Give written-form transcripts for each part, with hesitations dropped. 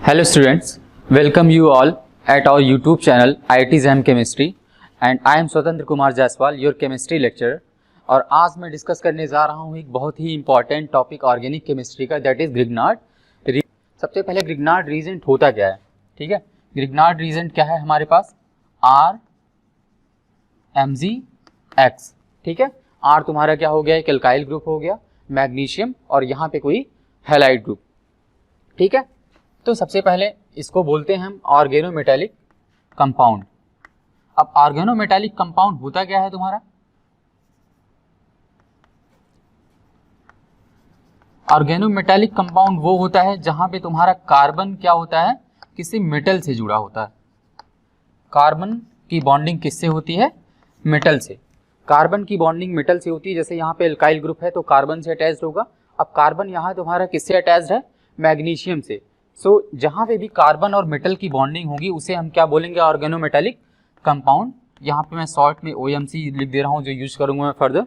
Hello students, welcome you all at our YouTube channel IIT JAM Chemistry and I am स्वतंत्र Kumar Jaiswal, your chemistry lecturer। और आज मैं discuss करने जा रहा हूँ एक बहुत ही इंपॉर्टेंट टॉपिक ऑर्गेनिक केमिस्ट्री का, दैट इज ग्रिग्नार्ड। सबसे पहले ग्रिग्नार्ड रीजेंट होता क्या है, ठीक है। ग्रिग्नार्ड रीजेंट क्या है हमारे पास, RMgX, ठीक है। R तुम्हारा क्या हो गया, एक एल्काइल ग्रुप हो गया, मैग्नीशियम, और यहाँ पे कोई हैलाइड ग्रुप, ठीक है। तो सबसे पहले इसको बोलते हैं हम ऑर्गेनोमेटालिक कंपाउंड। अब ऑर्गेनोमेटालिक कंपाउंड होता क्या है तुम्हारा, ऑर्गेनोमेटालिक कंपाउंड वो होता है जहां पे तुम्हारा कार्बन क्या होता है, किसी मेटल से जुड़ा होता है। कार्बन की बॉन्डिंग किससे होती है, मेटल से। कार्बन की बॉन्डिंग मेटल से होती है, जैसे यहाँ पे एल्काइल ग्रुप है तो कार्बन से अटैच्ड होगा। अब कार्बन यहाँ तुम्हारा किससे अटैच्ड है, मैग्नीशियम से। सो जहाँ पे भी कार्बन और मेटल की बॉन्डिंग होगी उसे हम क्या बोलेंगे, ऑर्गेनोमेटालिक कंपाउंड। यहाँ पे मैं शॉर्ट में OMC लिख दे रहा हूँ जो यूज करूँगा मैं फर्दर,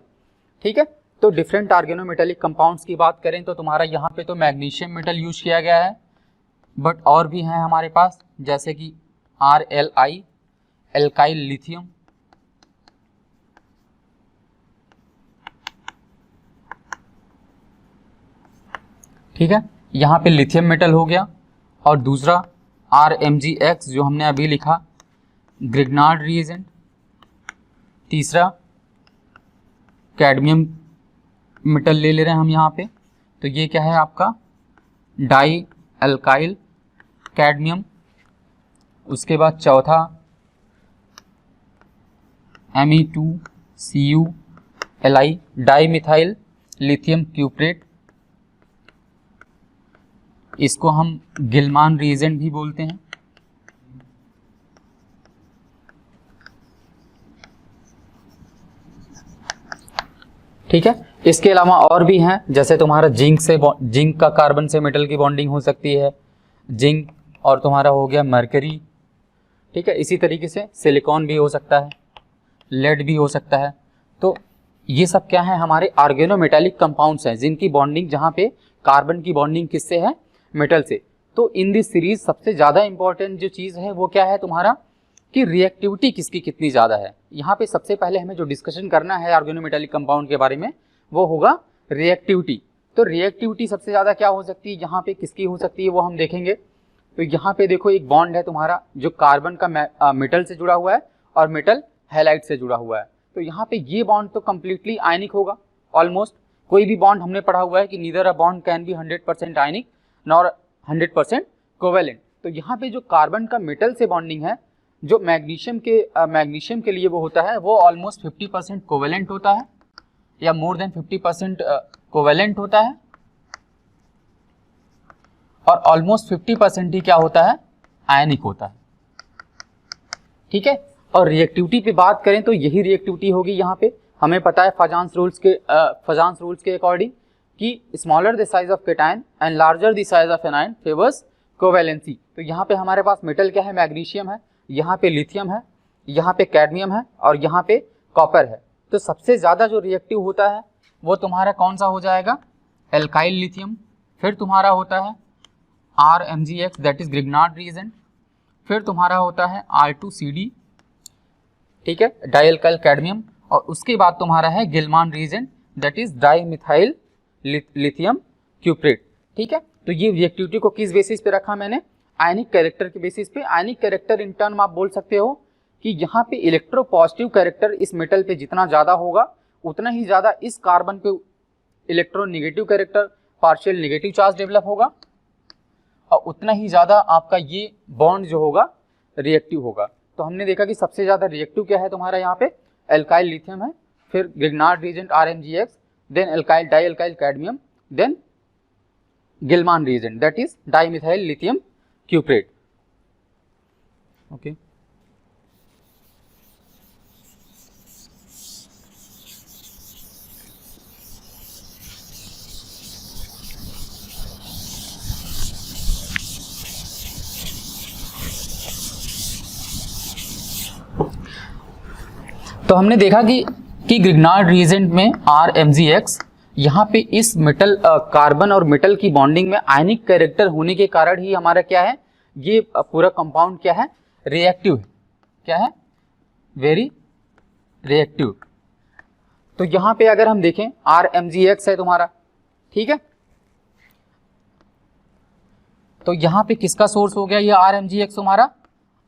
ठीक है। तो डिफरेंट ऑर्गेनोमेटालिक कंपाउंड्स की बात करें तो तुम्हारा यहाँ पे तो मैग्नीशियम मेटल यूज किया गया है, बट और भी हैं हमारे पास, जैसे कि RLI एल्काइल लिथियम, ठीक है। यहाँ पे लिथियम मेटल हो गया। और दूसरा RMgX जो हमने अभी लिखा, ग्रिग्नार्ड रिएजेंट। तीसरा कैडमियम मेटल ले रहे हैं हम यहाँ पे, तो ये क्या है आपका डाई अल्काइल कैडमियम। उसके बाद चौथा Me2Cu Li di methyl lithium cuprate, इसको हम गिलमान रिएजेंट भी बोलते हैं। ठीक है। इसके अलावा और भी हैं, जैसे तुम्हारा जिंक से, जिंक का कार्बन से मेटल की बॉन्डिंग हो सकती है, जिंक, और तुम्हारा हो गया मरकरी, ठीक है। इसी तरीके से सिलिकॉन भी हो सकता है, लेड भी हो सकता है। तो ये सब क्या है, हमारे ऑर्गेनोमेटालिक कंपाउंड्स हैं जिनकी बॉन्डिंग, जहाँ पे कार्बन की बॉन्डिंग किससे है, मेटल से। तो इन दिस सीरीज सबसे ज़्यादा इंपॉर्टेंट जो चीज़ है वो क्या है तुम्हारा, कि रिएक्टिविटी किसकी कितनी ज़्यादा है। यहाँ पे सबसे पहले हमें जो डिस्कशन करना है ऑर्गेनोमेटालिक कंपाउंड के बारे में वो होगा रिएक्टिविटी। तो रिएक्टिविटी सबसे ज़्यादा क्या हो सकती है, यहाँ पे किसकी हो सकती है वो हम देखेंगे। तो यहाँ पे देखो एक बॉन्ड है तुम्हारा जो कार्बन का मेटल से जुड़ा हुआ है और मेटल हैलाइड से जुड़ा हुआ है। तो यहाँ पे ये बॉन्ड तो कम्प्लीटली आयनिक होगा ऑलमोस्ट। कोई भी बॉन्ड हमने पढ़ा हुआ है कि neither a bond can be 100% ionic nor 100% covalent. तो यहाँ पे जो कार्बन का मेटल से बॉन्डिंग है, जो मैग्नीशियम के लिए वो होता है, वो ऑलमोस्ट 50% कोवेलेंट होता है या मोर देन 50% कोवेलेंट होता है, और ऑलमोस्ट 50% ही क्या होता है, आयनिक होता है, ठीक है। और रिएक्टिविटी पे बात करें तो यही रिएक्टिविटी होगी यहाँ पे। हमें पता है फजान्स रूल्स के अकॉर्डिंग कि smaller the size of cation and larger the size of anion favours covalency. तो यहाँ पे हमारे पास मेटल क्या है, मैग्नीशियम है, यहाँ पे लिथियम है, यहाँ पे कैडमियम है, और यहाँ पे कॉपर है। तो सबसे ज़्यादा जो रिएक्टिव होता है वो तुम्हारा कौन सा हो जाएगा, एल्काइल लिथियम। फिर तुम्हारा होता है RMgX that is Grignard reagent. फिर तुम्हारा होता है R2CD, ठीक है, डाई एल्काइल कैडमियम। और उसके बाद तुम्हारा है Gilman reagent that is di methyl lithium cuprate, ठीक है। तो ये रिएक्टिविटी को किस बेसिस पे रखा मैंने, आयनिक कैरेक्टर के बेसिस पे। आयनिक कैरेक्टर इन टर्म आप बोल सकते हो कि यहाँ पे इलेक्ट्रोपॉजिटिव कैरेक्टर इस मेटल पे जितना ज़्यादा होगा उतना ही ज़्यादा इस कार्बन पे electronegative character, partial negative charge develop होगा, और उतना ही ज़्यादा आपका ये बॉन्ड जो होगा रिएक्टिव होगा। तो हमने देखा कि सबसे ज़्यादा रिएक्टिव क्या है तुम्हारा, यहाँ पे एल्काइल लिथियम है, फिर Grignard reagent RMgX, then alkyl di alkyl cadmium, then Gilman reagent that is dimethyl lithium cuprate, okay. तो हमने देखा कि ग्रिग्नार्ड रिएजेंट में RMgX यहाँ पे इस मेटल कार्बन और मेटल की बॉन्डिंग में आयनिक कैरेक्टर होने के कारण ही हमारा क्या है, ये पूरा कंपाउंड क्या है, रिएक्टिव है, क्या है, वेरी रिएक्टिव। तो यहाँ पे अगर हम देखें RMgX है तुम्हारा, ठीक है, तो यहाँ पे किसका सोर्स हो गया ये RMgX तुम्हारा,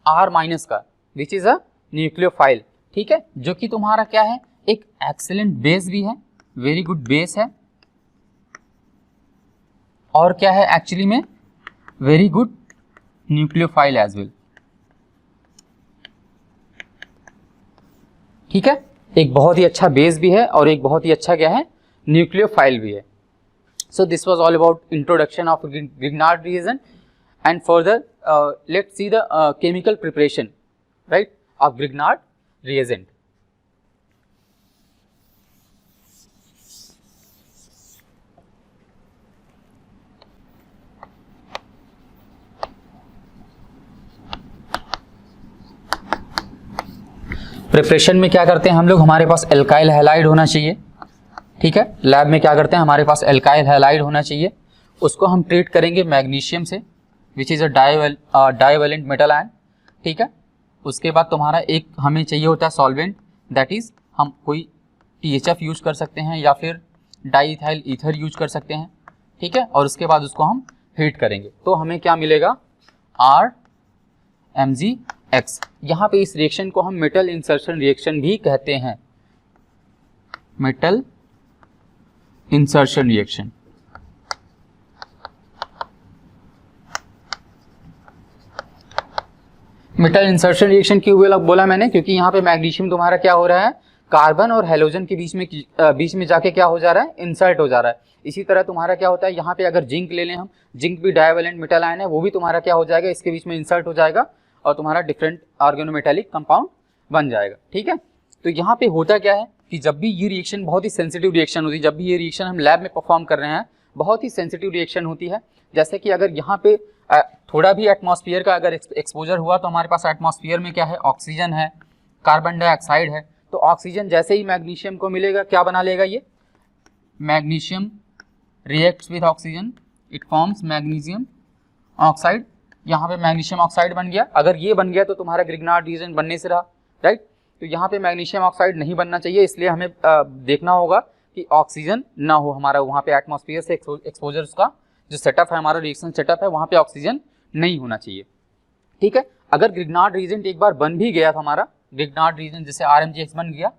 R- का, विच इज अ न्यूक्लियोफाइल, ठीक है, जो कि तुम्हारा क्या है, एक एक्सीलेंट बेस भी है, वेरी गुड बेस है, और क्या है एक्चुअली में, very good nucleophile as well, ठीक है, एक बहुत ही अच्छा बेस भी है और एक बहुत ही अच्छा क्या है, न्यूक्लियोफाइल भी है। So this was all about introduction of Grignard reagent, and further let's see the chemical preparation, right, of Grignard reagent. Preparation में क्या करते हैं हम लोग, हमारे पास एल्काइल हैलाइड होना चाहिए, ठीक है, लैब में क्या करते हैं, हमारे पास एल्काइल हैलाइड होना चाहिए, उसको हम ट्रीट करेंगे मैग्नीशियम से, which is a divalent metal ion, ठीक है। उसके बाद तुम्हारा एक हमें चाहिए होता है सॉल्वेंट, दैट इज़ हम कोई THF यूज कर सकते हैं या फिर डाईइथाइल ईथर यूज कर सकते हैं, ठीक है, और उसके बाद उसको हम हीट करेंगे तो हमें क्या मिलेगा, RMgX। यहाँ पे इस रिएक्शन को हम मेटल इंसर्शन रिएक्शन भी कहते हैं, metal insertion reaction. Metal insertion reaction क्यों बोला मैंने, क्योंकि यहाँ पे मैग्नीशियम तुम्हारा क्या हो रहा है, कार्बन और हेलोजन के बीच में जाके क्या हो जा रहा है, इंसर्ट हो जा रहा है। इसी तरह तुम्हारा क्या होता है, यहाँ पे अगर जिंक ले लें हम, जिंक भी डाइवेलेंट मेटल आयन है, वो भी तुम्हारा क्या हो जाएगा, इसके बीच में इंसर्ट हो जाएगा और तुम्हारा डिफरेंट ऑर्गेनोमेटेलिक कंपाउंड बन जाएगा, ठीक है। तो यहाँ पे होता क्या है कि जब भी ये रिएक्शन बहुत ही सेंसिटिव रिएक्शन होती है, जब भी ये रिएक्शन हम लैब में परफॉर्म कर रहे हैं, बहुत ही सेंसिटिव रिएक्शन होती है। जैसे कि अगर यहाँ पे थोड़ा भी एटमॉस्फेयर का अगर एक्सपोजर हुआ तो हमारे पास एटमॉस्फेयर में क्या है, ऑक्सीजन है, कार्बन डाइऑक्साइड है, तो ऑक्सीजन जैसे ही मैग्नीशियम को मिलेगा क्या बना लेगा, ये magnesium reacts with oxygen, it forms magnesium oxide, यहाँ पे मैग्नीशियम ऑक्साइड बन गया। अगर ये बन गया तो तुम्हारा ग्रिग्नार्ड रिएजेंट बनने से रहा, राइट। तो यहाँ पे मैग्नीशियम ऑक्साइड नहीं बनना चाहिए, इसलिए हमें देखना होगा कि ऑक्सीजन ना हो हमारा वहाँ पे, एटमॉस्फेयर से एक्सपोजर का जो सेटअप है, हमारा रिएक्शन सेटअप है, वहाँ पे ऑक्सीजन नहीं होना चाहिए, ठीक है। अगर ग्रिग्नार्ड रिएजेंट एक बार बन भी गया था हमारा, ग्रिग्नार्ड रिएजेंट जैसे RMgX बन गया,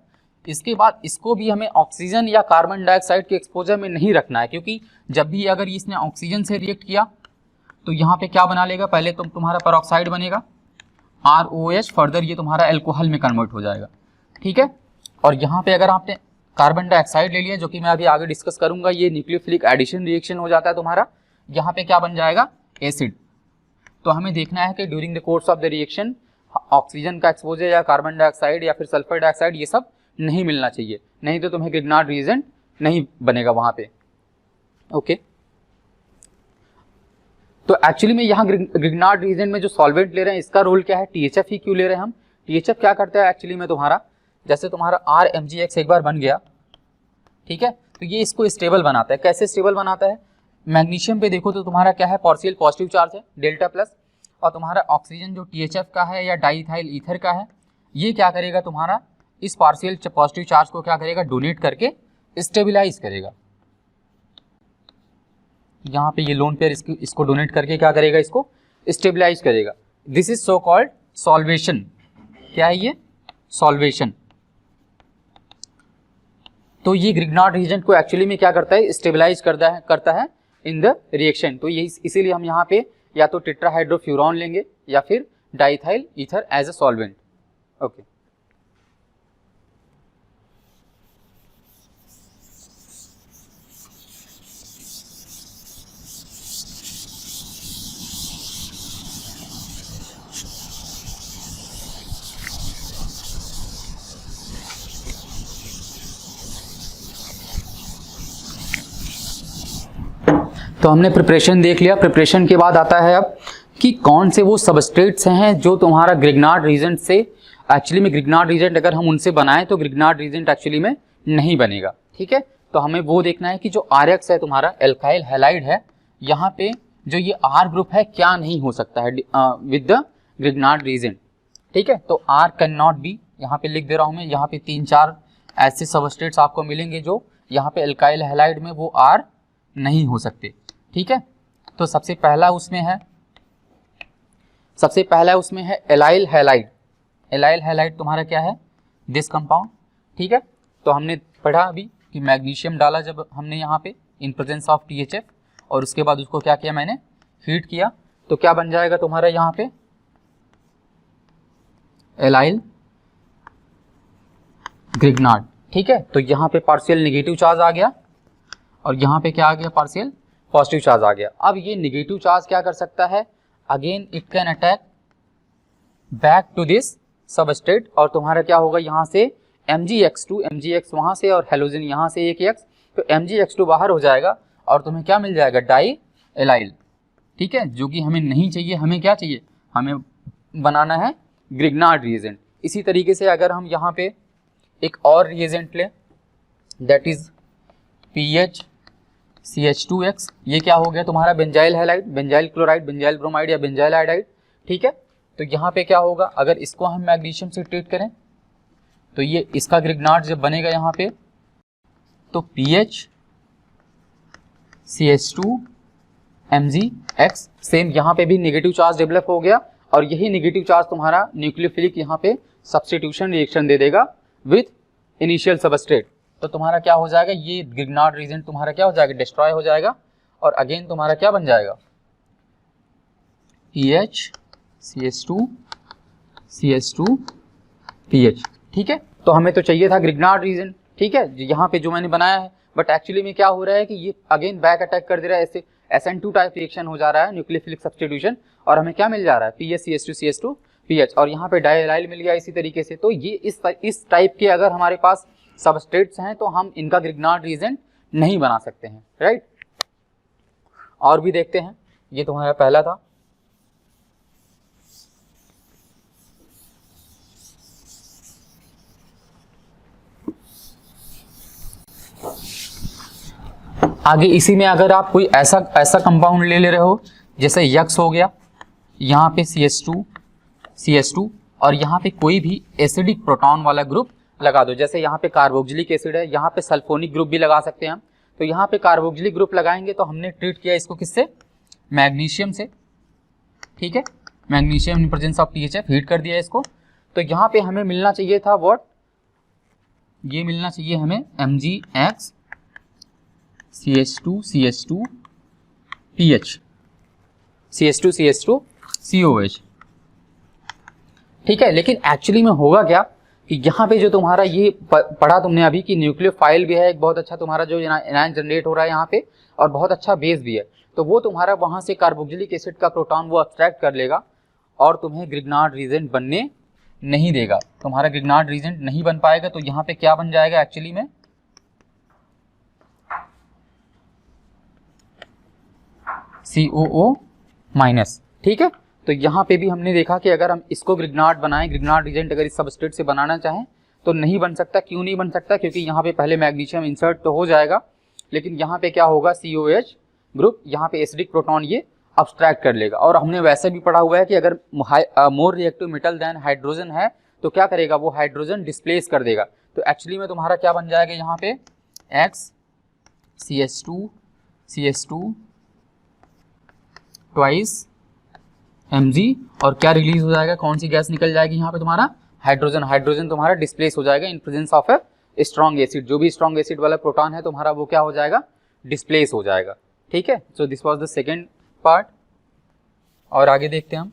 इसके बाद इसको भी हमें ऑक्सीजन या कार्बन डाइऑक्साइड के एक्सपोजर में नहीं रखना है, क्योंकि जब भी अगर इसने ऑक्सीजन से रिएक्ट किया तो यहाँ पे क्या बना लेगा, पहले तो तुम्हारा पेरोक्साइड बनेगा ROH, फर्दर ये तुम्हारा एल्कोहल में कन्वर्ट हो जाएगा, ठीक है। और यहाँ पे अगर आपने कार्बन डाइऑक्साइड ले लिया, जो कि मैं अभी आगे डिस्कस करूंगा, ये न्यूक्लियोफिलिक एडिशन रिएक्शन हो जाता है तुम्हारा, यहाँ पे क्या बन जाएगा, एसिड। तो हमें देखना है कि during the course of the reaction oxygen का एक्सपोजर या कार्बन डाइऑक्साइड या फिर सल्फर डाइऑक्साइड ये सब नहीं मिलना चाहिए, नहीं तो तुम्हें ग्रिग्नार्ड रिएजेंट नहीं बनेगा वहाँ पे, ओके। तो एक्चुअली में यहाँ ग्रिग्नार्ड रिएजेंट में जो सॉल्वेंट ले रहे हैं इसका रोल क्या है, THF ही क्यों ले रहे हैं हम। THF क्या करता है एक्चुअली में तुम्हारा, जैसे तुम्हारा RMgX एक बार बन गया, ठीक है, तो ये इसको स्टेबल बनाता है। कैसे स्टेबल बनाता है, मैग्नीशियम पे देखो तो तुम्हारा क्या है, पार्शियल पॉजिटिव चार्ज है डेल्टा प्लस, और तुम्हारा ऑक्सीजन जो THF का है या डाईइथाइल ईथर का है, ये क्या करेगा, तुम्हारा इस पार्शियल पॉजिटिव चार्ज को क्या करेगा, डोनेट करके स्टेबिलाइज करेगा। यहाँ पे ये लोन पेयर इसको डोनेट करके क्या करेगा, इसको स्टेबिलाइज करेगा। This is so called solvation. क्या है ये, सॉल्वेशन। तो ये ग्रिग्नार्ड रिएजेंट को एक्चुअली में क्या करता है, स्टेबिलाइज करता है इन द रिएक्शन। तो ये इसीलिए हम यहाँ पे या तो टेट्राहाइड्रोफ्यूरॉन लेंगे या फिर diethyl ether as a solvent, okay. तो हमने प्रिपरेशन देख लिया। प्रिपरेशन के बाद आता है अब कि कौन से वो सबस्ट्रेट्स हैं जो तुम्हारा ग्रिग्नार्ड रिएजेंट से, एक्चुअली में ग्रिग्नार्ड रिएजेंट अगर हम उनसे बनाएं तो ग्रिग्नार्ड रिएजेंट एक्चुअली में नहीं बनेगा, ठीक है। तो हमें वो देखना है कि जो RX है तुम्हारा एल्काइल हैलाइड है, यहाँ पे जो ये R ग्रुप है क्या नहीं हो सकता है विद द ग्रिग्नार्ड रीजेंट, ठीक है। तो R कैन नॉट बी, यहाँ पे लिख दे रहा हूँ मैं, यहाँ पे 3-4 ऐसे सबस्ट्रेट्स आपको मिलेंगे जो यहाँ पे एल्काइल हैलाइड में वो R नहीं हो सकते, ठीक है। तो सबसे पहला उसमें है एलाइल हैलाइड। एलाइल हैलाइड तुम्हारा क्या है, दिस कंपाउंड, ठीक है। तो हमने पढ़ा अभी कि मैग्नीशियम डाला जब हमने यहाँ पे इन प्रेजेंस ऑफ THF, और उसके बाद उसको क्या किया मैंने, हीट किया, तो क्या बन जाएगा तुम्हारा यहाँ पे एलाइल ग्रिग्नार्ड, ठीक है। तो यहाँ पे पार्शियल नेगेटिव चार्ज आ गया और यहाँ पे क्या आ गया, पार्शियल पॉजिटिव चार्ज आ गया। अब ये नेगेटिव चार्ज क्या कर सकता है, again it can attack back to this substrate, और तुम्हारा क्या होगा, यहाँ से MgX2 MgX वहाँ से और हेलोजन यहाँ से एक X, तो MgX2 बाहर हो जाएगा और तुम्हें क्या मिल जाएगा, डाई एलाइल, ठीक है, जो कि हमें नहीं चाहिए। हमें क्या चाहिए, हमें बनाना है ग्रिग्नार्ड रिएजेंट। इसी तरीके से अगर हम यहाँ पे एक और रिएजेंट लें, दैट इज PHCH2X, ये क्या हो गया तुम्हारा benzyl halide, benzyl chloride, benzyl bromide या बेंजाइल आयोडाइड, ठीक है। तो यहाँ पे क्या होगा, अगर इसको हम मैग्नीशियम से ट्रीट करें तो ये इसका ग्रिग्नार्ड जब बनेगा यहाँ पे, तो PHCH2MgX, सेम यहाँ पे भी नेगेटिव चार्ज डेवलप हो गया, और यही नेगेटिव चार्ज तुम्हारा न्यूक्लियोफिलिक यहाँ पे सब्स्टिट्यूशन रिएक्शन दे देगा विथ इनिशियल सबस्ट्रेट। तो तुम्हारा क्या हो जाएगा, ये ग्रिग्नार्ड रीजेंट तुम्हारा क्या हो जाएगा, डिस्ट्रॉय हो जाएगा, और अगेन तुम्हारा क्या बन जाएगा, PHCH2CH2PH, ठीक है। तो हमें तो चाहिए था ग्रिग्नार्ड रीजेंट, ठीक है, यहाँ पे जो मैंने बनाया है, बट एक्चुअली में क्या हो रहा है कि ये अगेन बैक अटैक कर दे रहा है, ऐसे SN2 टाइप रिएक्शन हो जा रहा है, न्यूक्लियोफिलिक सब्स्टिट्यूशन, और हमें क्या मिल जा रहा है, PHCH2CH2PH, और यहाँ पे डाइएलाइल मिल गया इसी तरीके से। तो ये इस टाइप के अगर हमारे पास सबस्ट्रेट्स हैं तो हम इनका ग्रिग्नार्ड रीजेंट नहीं बना सकते हैं, राइट। और भी देखते हैं, ये तुम्हारा पहला था। आगे इसी में अगर आप कोई ऐसा कंपाउंड ले रहे हो, जैसे यक्स हो गया, यहाँ पे CH2 और यहाँ पे कोई भी एसिडिक प्रोटॉन वाला ग्रुप लगा दो, जैसे यहाँ पे कार्बोक्सिलिक एसिड है, यहाँ पे सल्फोनिक ग्रुप भी लगा सकते हैं हम। तो यहाँ पे कार्बोक्सिलिक ग्रुप लगाएंगे तो हमने ट्रीट किया इसको किससे, मैग्नीशियम से, ठीक है, magnesium in presence of THF, heat कर दिया इसको। तो यहाँ पे हमें मिलना चाहिए था व्हाट, ये मिलना चाहिए हमें MgX CH2CH2PH, CH2CH2COH, ठीक है। लेकिन एक्चुअली में होगा क्या कि यहाँ पे जो तुम्हारा ये पढ़ा तुमने अभी कि न्यूक्लियोफाइल भी है एक बहुत अच्छा तुम्हारा जो एनायन जनरेट हो रहा है यहाँ पे, और बहुत अच्छा बेस भी है, तो वो तुम्हारा वहाँ से कार्बोक्सिलिक एसिड का प्रोटॉन वो अब्स्ट्रैक्ट कर लेगा और तुम्हें ग्रिग्नार्ड रीजेंट बनने नहीं देगा, तुम्हारा ग्रिग्नार्ड रीजेंट नहीं बन पाएगा। तो यहाँ पे क्या बन जाएगा एक्चुअली में, COO माइनस, ठीक है। तो यहाँ पे भी हमने देखा कि अगर हम इसको ग्रिग्नार्ड बनाएं, ग्रिग्नार्ड रीजेंट अगर इस सबस्ट्रेट से बनाना चाहें तो नहीं बन सकता। क्यों नहीं बन सकता, क्योंकि यहाँ पे पहले मैग्नीशियम इंसर्ट तो हो जाएगा, लेकिन यहाँ पे क्या होगा, COH ग्रुप, यहाँ पे एसिडिक प्रोटॉन ये अब्स्ट्रैक्ट कर लेगा। और हमने वैसे भी पढ़ा हुआ है कि अगर more reactive metal than hydrogen है तो क्या करेगा, वो हाइड्रोजन डिस्प्लेस कर देगा। तो एक्चुअली में तुम्हारा क्या बन जाएगा यहाँ पे, X CH2 ट्वाइस Mg, और क्या रिलीज हो जाएगा, कौन सी गैस निकल जाएगी यहाँ पे, तुम्हारा हाइड्रोजन तुम्हारा डिस्प्लेस हो जाएगा in presence of a strong acid. जो भी स्ट्रॉन्ग एसिड वाला प्रोटॉन है तुम्हारा वो क्या हो जाएगा, डिस्प्लेस हो जाएगा, ठीक है। So this was the second part, और आगे देखते हैं हम।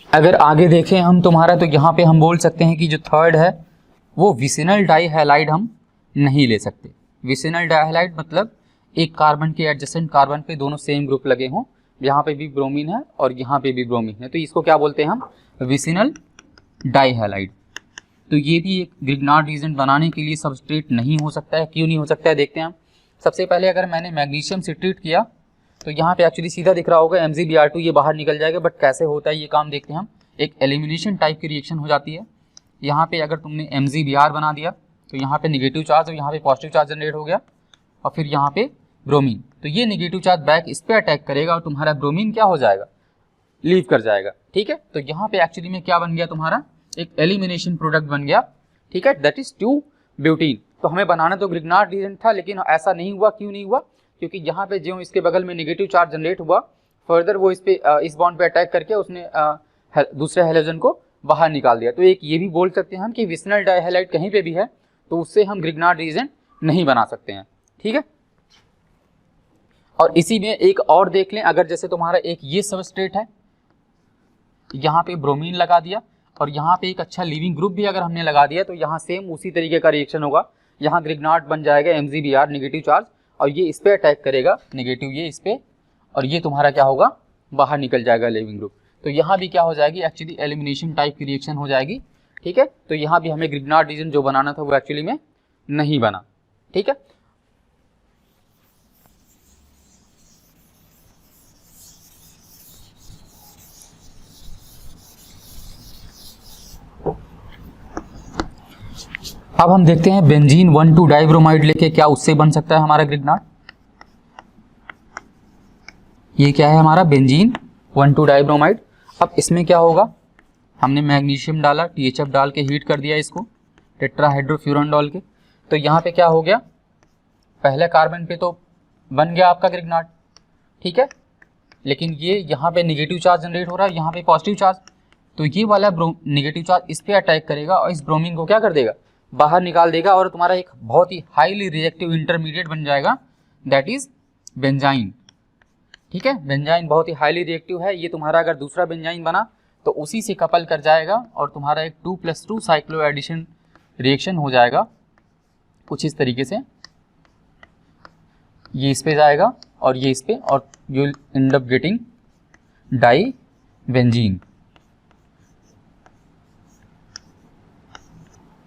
अगर आगे देखें हम तुम्हारा, तो यहाँ पे हम बोल सकते हैं कि जो थर्ड है वो विसिनल डाइहैलाइड हम नहीं ले सकते। विसिनल डाइहैलाइड मतलब एक कार्बन के एडजेसेंट कार्बन पे दोनों सेम ग्रुप लगे हों, यहाँ पे भी ब्रोमीन है और यहाँ पे भी ब्रोमीन है, तो इसको क्या बोलते हैं हम, विसिनल डाइहैलाइड। तो ये भी एक ग्रिग्नार्ड रीजेंट बनाने के लिए सबस्ट्रेट नहीं हो सकता है। क्यों नहीं हो सकता है, देखते हैं हम। सबसे पहले अगर मैंने मैग्नीशियम से ट्रीट किया तो यहाँ पे एक्चुअली सीधा दिख रहा होगा MgBr2, ये बाहर निकल जाएगा, बट कैसे होता है ये काम देखते हैं हम। एक एलिमिनेशन टाइप की रिएक्शन हो जाती है। यहाँ पे अगर तुमने MgBr बना दिया तो यहाँ पे नेगेटिव चार्ज और यहाँ पे पॉजिटिव चार्ज जनरेट हो गया, और फिर यहाँ पे ब्रोमीन, तो ये नेगेटिव चार्ज बैक इस पे अटैक करेगा और तुम्हारा ब्रोमीन क्या हो जाएगा, लीव कर जाएगा। ठीक है, तो यहाँ पे एक्चुअली में क्या बन गया, तुम्हारा एक एलिमिनेशन प्रोडक्ट बन गया। ठीक है, दैट इज 2-ब्यूटीन। तो हमें बनाना तो ग्रिग्नार्ड रीजन था, लेकिन ऐसा नहीं हुआ। क्यों नहीं हुआ, क्योंकि यहाँ पे जो इसके बगल में नेगेटिव चार्ज जनरेट हुआ, फर्दर वो इस बॉन्ड पे अटैक करके उसने दूसरे हैलोजन को बाहर निकाल दिया। तो एक ये भी बोल सकते हैं हम कि विसनल डाइहैलाइड कहीं पे भी है तो उससे हम ग्रिग्नार्ड रीजन नहीं बना सकते हैं। ठीक है, और इसी में एक और देख लें, अगर जैसे तुम्हारा एक ये सबस्ट्रेट है, यहाँ पे ब्रोमीन लगा दिया और यहाँ पे एक अच्छा लीविंग ग्रुप भी अगर हमने लगा दिया, तो यहाँ सेम उसी तरीके का रिएक्शन होगा। यहाँ ग्रिग्नार्ड बन जाएगा MgBr नेगेटिव चार्ज, और ये इस पे अटैक करेगा नेगेटिव, ये इस पे, और ये तुम्हारा क्या होगा, बाहर निकल जाएगा लीविंग ग्रुप। तो यहाँ भी क्या हो जाएगी, एक्चुअली एलिमिनेशन टाइप की रिएक्शन हो जाएगी। ठीक है, तो यहाँ भी हमें ग्रिग्नार्ड रीजन जो बनाना था वो एक्चुअली में नहीं बना। ठीक है, अब हम देखते हैं बेंजीन 1,2 डाइब्रोमाइड लेके क्या उससे बन सकता है हमारा ग्रिग्नार्ड। ये क्या है हमारा बेंजीन 1,2 डाइब्रोमाइड। अब इसमें क्या होगा, हमने मैग्नीशियम डाला, THF डाल के हीट कर दिया इसको टेट्राहाइड्रोफ्यूरन डाल के, तो यहाँ पे क्या हो गया, पहले कार्बन पे तो बन गया आपका ग्रिग्नार्ड। ठीक है, लेकिन ये यहाँ पे नेगेटिव चार्ज जनरेट हो रहा है, यहाँ पे पॉजिटिव चार्ज, तो ये वाला नेगेटिव चार्ज इस पे अटैक करेगा और इस ब्रोमीन को क्या कर देगा, बाहर निकाल देगा, और तुम्हारा एक बहुत ही हाईली रिएक्टिव इंटरमीडिएट बन जाएगा, दैट इज बेंजाइन। ठीक है, बेंजाइन बहुत ही हाईली रिएक्टिव है। ये तुम्हारा अगर दूसरा बेंजाइन बना तो उसी से कपल कर जाएगा और तुम्हारा एक 2+2 साइक्लो एडिशन रिएक्शन हो जाएगा कुछ इस तरीके से। ये इस पे जाएगा और ये इस पे, और you will end up getting di benzene.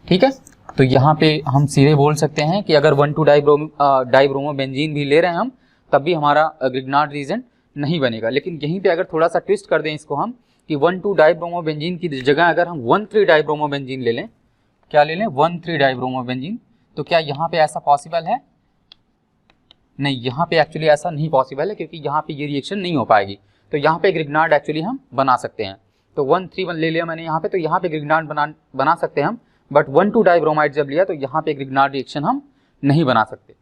ठीक है, तो यहाँ पे हम सीधे बोल सकते हैं कि अगर 1,2 डाइब्रोमो बेंजीन भी ले रहे हैं हम, तब भी हमारा ग्रिग्नार्ड रीजन नहीं बनेगा। लेकिन यहीं पे अगर थोड़ा सा ट्विस्ट कर दें इसको हम कि 1,2 डाइब्रोमो बेंजीन की जगह अगर हम 1,3 डाइब्रोमो बेंजीन ले लें, क्या ले लें, 1,3 डाइब्रोमो बेंजीन, तो क्या यहाँ पे ऐसा पॉसिबल है, नहीं, यहाँ पे एक्चुअली ऐसा नहीं पॉसिबल है, क्योंकि यहाँ पे ये रिएक्शन नहीं हो पाएगी। तो यहाँ पे ग्रिग्नार्ड एक्चुअली हम बना सकते हैं। तो 1,3 ले लिया मैंने यहाँ पे, तो यहाँ पे ग्रिग्नार्ड बना सकते हैं हम, बट 1,2 डाइब्रोमाइड जब लिया तो यहाँ पे ग्रिग्नार्ड रिएक्शन हम नहीं बना सकते।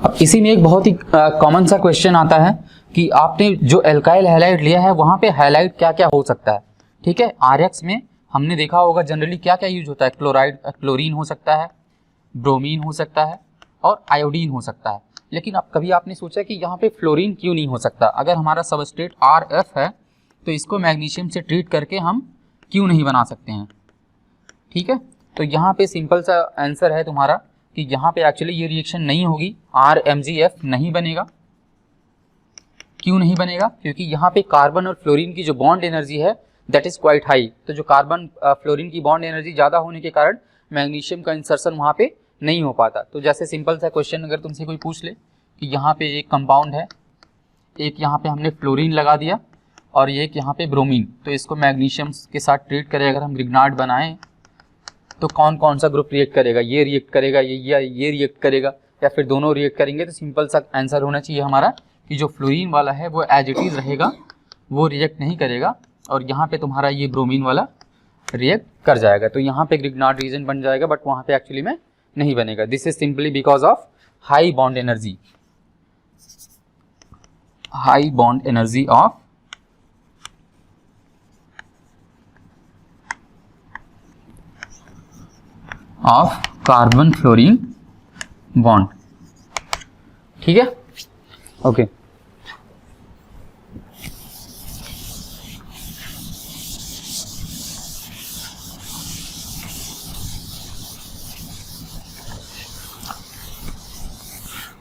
अब इसी में एक बहुत ही कॉमन सा क्वेश्चन आता है कि आपने जो एल्काइल हैलाइड लिया है वहाँ पे हैलाइड क्या क्या हो सकता है। ठीक है, RX में हमने देखा होगा जनरली क्या क्या यूज होता है, क्लोरीन हो सकता है, ब्रोमीन हो सकता है और आयोडीन हो सकता है। लेकिन अब कभी आपने सोचा कि यहाँ पे फ्लोरीन क्यों नहीं हो सकता, अगर हमारा सबस्ट्रेट RF है तो इसको मैग्नीशियम से ट्रीट करके हम क्यों नहीं बना सकते हैं। ठीक है, तो यहाँ पे सिंपल सा आंसर है तुम्हारा कि यहाँ पे एक्चुअली ये रिएक्शन नहीं होगी, RMgF नहीं बनेगा। क्यों नहीं बनेगा, क्योंकि यहाँ पे कार्बन और फ्लोरीन की जो बॉन्ड एनर्जी है दैट इज क्वाइट हाई। तो जो कार्बन फ्लोरीन की बॉन्ड एनर्जी ज़्यादा होने के कारण मैग्नीशियम का इंसर्शन वहाँ पे नहीं हो पाता। तो जैसे सिंपल सा क्वेश्चन अगर तुमसे कोई पूछ ले कि यहाँ पे एक कंपाउंड है, एक यहाँ पे हमने फ्लोरीन लगा दिया और एक यहाँ पे ब्रोमीन, तो इसको मैग्नीशियम के साथ ट्रीट करें अगर हम ग्रिग्नार्ड बनाएं तो कौन कौन सा ग्रुप रिएक्ट करेगा, ये रिएक्ट करेगा, ये रिएक्ट करेगा, या फिर दोनों रिएक्ट करेंगे। तो सिंपल सा आंसर होना चाहिए हमारा कि जो फ्लोरीन वाला है वो एज इट इज रहेगा, वो रिएक्ट नहीं करेगा, और यहाँ पे तुम्हारा ये ब्रोमीन वाला रिएक्ट कर जाएगा। तो यहाँ पे ग्रिग्नार्ड रीजन बन जाएगा, बट वहाँ पे एक्चुअली में नहीं बनेगा। This is simply because of high bond energy, high bond energy of carbon fluorine bond. ठीक है, ओके।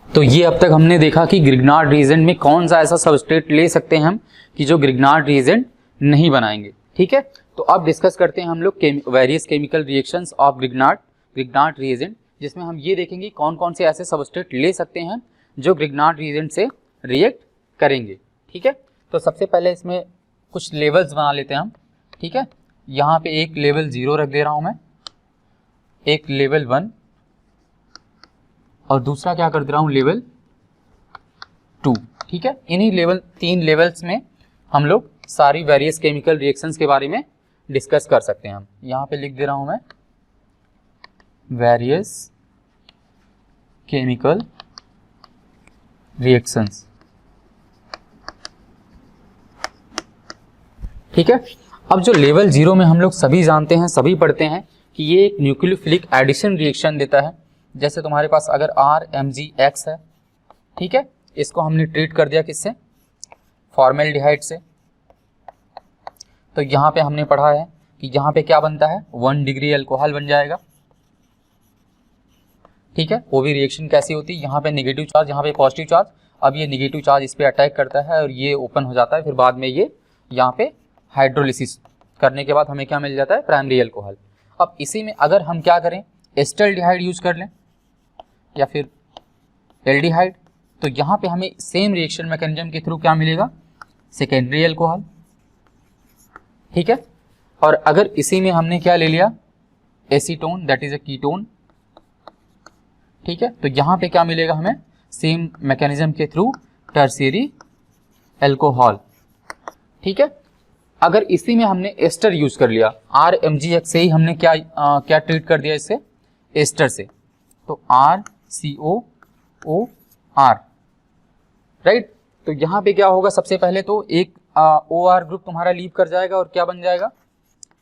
तो ये अब तक हमने देखा कि ग्रिग्नार्ड रीजेंट में कौन सा ऐसा सबस्ट्रेट ले सकते हैं हम कि जो ग्रिग्नार्ड रीजेंट नहीं बनाएंगे। ठीक है, तो अब डिस्कस करते हैं हम लोग various chemical reactions of Grignard reagent, जिसमें हम ये देखेंगे कौन कौन से ऐसे सबस्ट्रेट ले सकते हैं जो ग्रिग्नार्ड रिएजेंट से रिएक्ट करेंगे। ठीक है, तो सबसे पहले इसमें कुछ लेवल्स बना लेते हैं हम। ठीक है, यहाँ पे एक लेवल 0 रख दे रहा हूँ मैं, एक लेवल 1 और दूसरा क्या कर दे रहा हूँ लेवल 2। ठीक है, इन्हीं 3 लेवल्स में हम लोग सारी वेरियस केमिकल रिएक्शंस के बारे में डिस्कस कर सकते हैं। हम यहाँ पे लिख दे रहा हूँ मैं वेरियस केमिकल रिएक्शंस। ठीक है, अब जो लेवल 0 में हम लोग सभी जानते हैं, सभी पढ़ते हैं कि ये एक न्यूक्लियोफिलिक एडिशन रिएक्शन देता है। जैसे तुम्हारे पास अगर RMgX है, ठीक है, इसको हमने ट्रीट कर दिया किससे, फॉर्मेल्डिहाइड से, तो यहाँ पे हमने पढ़ा है कि यहाँ पे क्या बनता है 1 डिग्री अल्कोहल बन जाएगा। ठीक है, वो भी रिएक्शन कैसी होती है, यहाँ पे नेगेटिव चार्ज, यहाँ पे पॉजिटिव चार्ज। अब ये नेगेटिव चार्ज इस पे अटैक करता है और ये ओपन हो जाता है, फिर बाद में ये यहाँ पे हाइड्रोलिसिस करने के बाद हमें क्या मिल जाता है प्राइमरी अल्कोहल। अब इसी में अगर हम क्या करें एस्टल्डिहाइड यूज कर लें या फिर एल्डिहाइड, तो यहाँ पे हमें सेम रिएक्शन मैकेनिज्म के थ्रू क्या मिलेगा सेकेंडरी अल्कोहल। ठीक है, और अगर इसी में हमने क्या ले लिया acetone, that is a ketone. ठीक है, तो यहाँ पे क्या मिलेगा हमें सेम मैकेनिज्म के थ्रू टर्शियरी अल्कोहल। ठीक है, अगर इसी में हमने एस्टर यूज कर लिया RMgX से ही हमने क्या ट्रीट कर दिया इससे एस्टर से, तो RCOOR, राइट। तो यहाँ पे क्या होगा सबसे पहले तो एक OR ग्रुप तुम्हारा लीव कर जाएगा और क्या बन जाएगा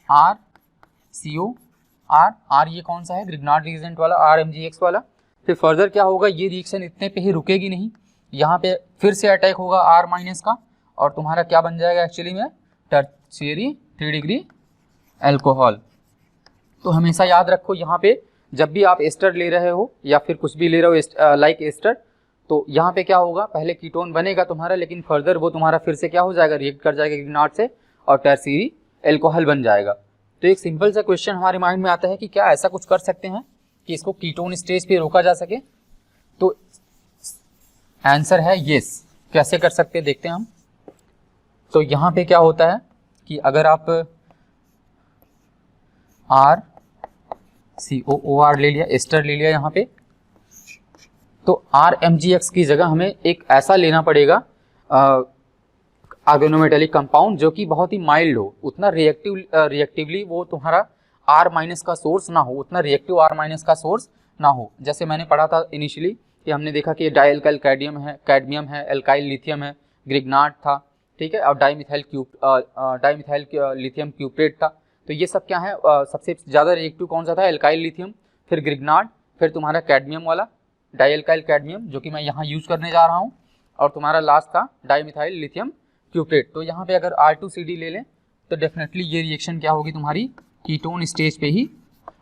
RCOR। R ये कौन सा है ग्रिग्नार्ड रिएजेंट वाला RMgX वाला। फिर फर्दर क्या होगा ये रिएक्शन इतने पे ही रुकेगी नहीं, यहाँ पे फिर से अटैक होगा R- का और तुम्हारा क्या बन जाएगा एक्चुअली में टर्शियरी 3 डिग्री अल्कोहल। तो हमेशा याद रखो यहाँ पे जब भी आप एस्टर ले रहे हो या फिर कुछ भी ले रहे हो लाइक एस्टर, तो यहाँ पे क्या होगा पहले कीटोन बनेगा तुम्हारा, लेकिन फर्दर वो तुम्हारा फिर से क्या हो जाएगा रिएक्ट कर जाएगा ग्रिग्नार्ड से और टर्शियरी अल्कोहल बन जाएगा। तो एक सिंपल सा क्वेश्चन हमारे माइंड में आता है कि क्या ऐसा कुछ कर सकते हैं कि इसको कीटोन स्टेज पे रोका जा सके, तो आंसर है यस। कैसे कर सकते हैं देखते हैं हम। तो यहाँ पे क्या होता है कि अगर आप RCOOR ले लिया एस्टर ले लिया यहाँ पे, तो RMgX की जगह हमें एक ऐसा लेना पड़ेगा ऑर्गेनोमेटेलिक कंपाउंड जो कि बहुत ही माइल्ड हो, उतना रिएक्टिवली वो तुम्हारा R- का सोर्स ना हो, उतना रिएक्टिव R- का सोर्स ना हो। जैसे मैंने पढ़ा था इनिशियली कि हमने देखा कि डाइअल्काइल कैडमियम है, एल्काइल लिथियम है, ग्रिग्नार्ड था, ठीक है, और डाइमिथाइल लिथियम क्यूप्रेट था। तो ये सब क्या है सबसे ज़्यादा रिएक्टिव कौन सा था एल्काइल लिथियम, फिर ग्रिग्नार्ड, फिर तुम्हारा कैडमियम वाला डाइअल्काइल कैडमियम जो कि मैं यहाँ यूज़ करने जा रहा हूँ, और तुम्हारा लास्ट था डाइमिथाइल लिथियम क्यूप्रेट। तो यहाँ पे अगर R2CD ले लें तो डेफिनेटली ये रिएक्शन क्या होगी तुम्हारी कीटोन स्टेज पे ही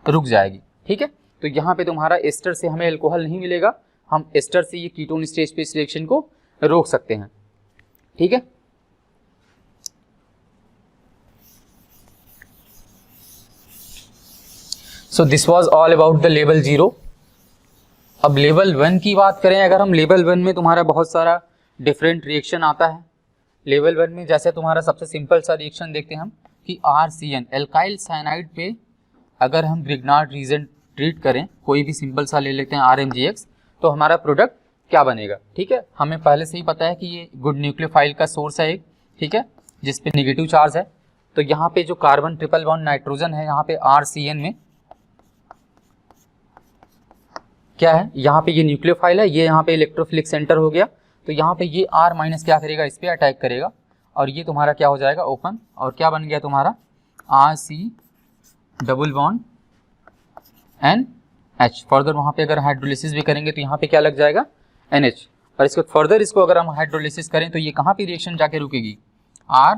रुक जाएगी। ठीक है, तो यहाँ पे तुम्हारा एस्टर से हमें अल्कोहल नहीं मिलेगा, हम एस्टर से ये कीटोन स्टेज पे इस रिएक्शन को रोक सकते हैं। ठीक है, so this was all about the level 0। अब लेवल 1 की बात करें, अगर हम लेवल 1 में तुम्हारा बहुत सारा डिफरेंट रिएक्शन आता है। लेवल 1 में जैसे तुम्हारा सबसे सिंपल सा रिएक्शन देखते हैं हम कि RCN एल्काइल साइनाइड पे अगर हम ग्रिग्नार्ड रिएजेंट ट्रीट करें, कोई भी सिंपल सा ले लेते हैं RMgX, तो हमारा प्रोडक्ट क्या बनेगा। ठीक है, हमें पहले से ही पता है कि ये गुड न्यूक्लियोफाइल का सोर्स है एक, ठीक है, जिसपे नेगेटिव चार्ज है। तो यहाँ पे जो कार्बन ट्रिपल बॉन्ड नाइट्रोजन है यहाँ पे RCN में क्या है, यहाँ पे ये न्यूक्लियोफाइल है, ये यहाँ पे इलेक्ट्रोफिलिक सेंटर हो गया, तो यहाँ पे ये R- क्या करेगा इस पे अटैक करेगा और ये तुम्हारा क्या हो जाएगा ओपन, और क्या बन गया तुम्हारा RC double bond NH। Further वहाँ पे अगर हाइड्रोलिसिस भी करेंगे तो यहाँ पे क्या लग जाएगा NH, और इसको फर्दर इसको अगर हम हाइड्रोलिसिस करें तो ये कहाँ पे रिएक्शन जाके रुकेगी R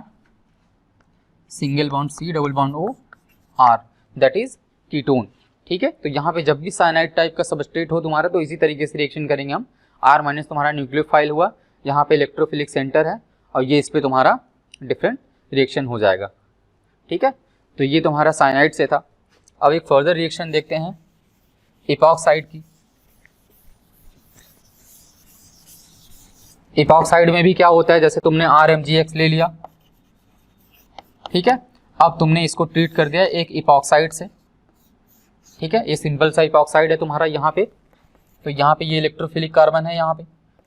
single bond C double bond O R, that is ketone. ठीक है, तो यहाँ पे जब भी साइनाइड टाइप का सबस्ट्रेट हो तुम्हारा तो इसी तरीके से रिएक्शन करेंगे हम। R- तुम्हारा न्यूक्लियोफाइल हुआ, यहाँ पे इलेक्ट्रोफिलिक सेंटर है और ये इस पे तुम्हारा डिफरेंट रिएक्शन हो जाएगा। ठीक है, तो ये तुम्हारा साइनाइड से था। अब एक फर्दर रिएक्शन देखते हैं इपॉक्साइड की। इपॉक्साइड में भी क्या होता है, जैसे तुमने RMgX ले लिया, ठीक है, अब तुमने इसको ट्रीट कर दिया एक इपॉक्साइड से, ठीक है, ये सिंपल सा इपॉक्साइड है तुम्हारा यहाँ पे, तो यहाँ पे ये इलेक्ट्रोफिलिक कार्बन है यहाँ पे,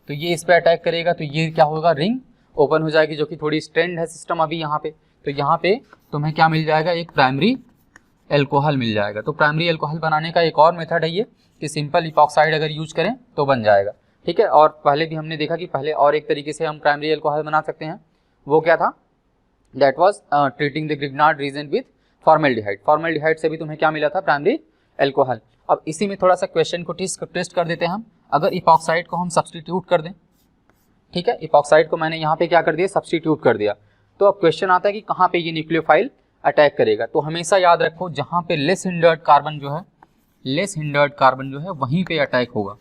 तो ये इस पे अटैक करेगा तो ये क्या होगा, रिंग ओपन हो जाएगी, जो कि थोड़ी स्ट्रेंड है सिस्टम अभी यहाँ पे, तो यहाँ पे तुम्हें क्या मिल जाएगा, एक प्राइमरी एल्कोहल मिल जाएगा। तो प्राइमरी एल्कोहल बनाने का एक और मेथड है ये कि सिंपल इपॉक्साइड अगर यूज करें तो बन जाएगा, ठीक है। और पहले भी हमने देखा कि पहले और एक तरीके से हम प्राइमरी एल्कोहल बना सकते हैं, वो क्या था, that was treating the Grignard reagent with formaldehyde. Formaldehyde से भी तुम्हें क्या मिला था, प्राइमरी एल्कोहल। अब इसी में थोड़ा सा क्वेश्चन को टेस्ट कर देते हैं हम, अगर इपॉक्साइड को हम सब्सटीट्यूट कर दें, ठीक है, इपॉक्साइड को मैंने यहाँ पे क्या कर दिया, सब्सटीट्यूट कर दिया, तो अब क्वेश्चन आता है कि कहाँ पे ये न्यूक्लियोफाइल अटैक करेगा। तो हमेशा याद रखो जहाँ पे लेस हिंडर्ड कार्बन जो है, लेस हिंडर्ड कार्बन जो है वहीं पे अटैक होगा,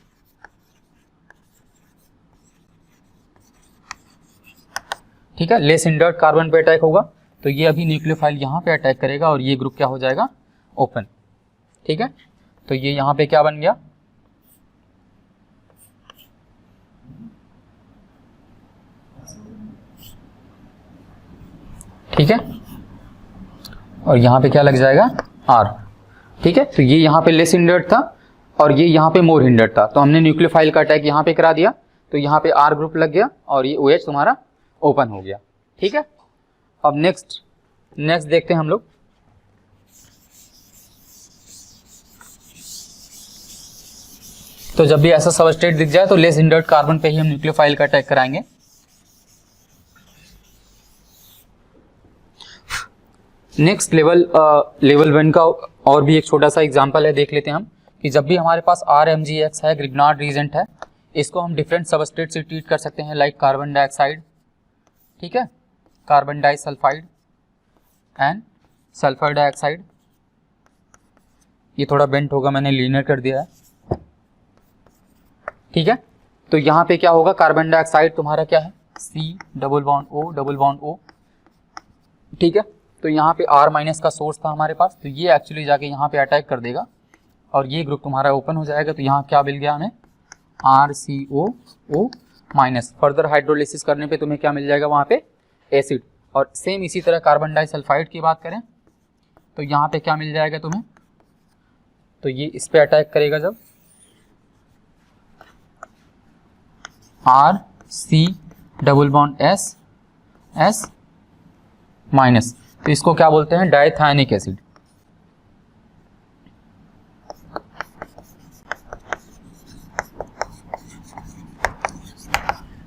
ठीक है, लेस हिंडर्ड कार्बन पे अटैक होगा, तो ये अभी न्यूक्लियोफाइल यहाँ पे अटैक करेगा और ये ग्रुप क्या हो जाएगा, ओपन, ठीक है। तो ये यहाँ पे क्या बन गया, ठीक है, और यहाँ पे क्या लग जाएगा, R, ठीक है। तो ये यहाँ पे लेस हिंडर्ड था और ये यहाँ पे मोर हिंडर्ड था, तो हमने न्यूक्लियोफाइल का अटैक यहाँ पे करा दिया, तो यहाँ पे R ग्रुप लग गया और ये OH तुम्हारा ओपन हो गया, ठीक है। अब नेक्स्ट देखते हैं हम लोग, तो जब भी ऐसा सबस्ट्रेट दिख जाए तो लेस हिंडर्ड कार्बन पे ही हम न्यूक्लियोफाइल का अटैक कराएंगे। नेक्स्ट लेवल 1 का और भी एक छोटा सा एग्जांपल है, देख लेते हैं हम कि जब भी हमारे पास RMgX है, ग्रिग्नार्ड रीजेंट है, इसको हम डिफरेंट सबस्ट्रेट से ट्रीट कर सकते हैं, लाइक कार्बन डाइऑक्साइड, ठीक है, carbon disulphide and sulphur dioxide. ये थोड़ा बेंट होगा, मैंने लीनियर कर दिया है, ठीक है। तो यहाँ पे क्या होगा, कार्बन डाइऑक्साइड तुम्हारा क्या है, C डबल बॉन्ड O, ठीक है। तो यहाँ पे R माइनस का सोर्स था हमारे पास, तो ये एक्चुअली जाके यहाँ पे अटैक कर देगा और ये ग्रुप तुम्हारा ओपन हो जाएगा, तो यहाँ क्या मिल गया हमें, RCOO माइनस। फर्दर हाइड्रोलिसिस करने पे तुम्हें क्या मिल जाएगा वहाँ पे, एसिड। और सेम इसी तरह कार्बन डाइसल्फाइड की बात करें तो यहाँ पे क्या मिल जाएगा तुम्हें, तो ये इस पे अटैक करेगा जब RC double bond S minus, तो इसको क्या बोलते हैं, डाइथायनिक एसिड,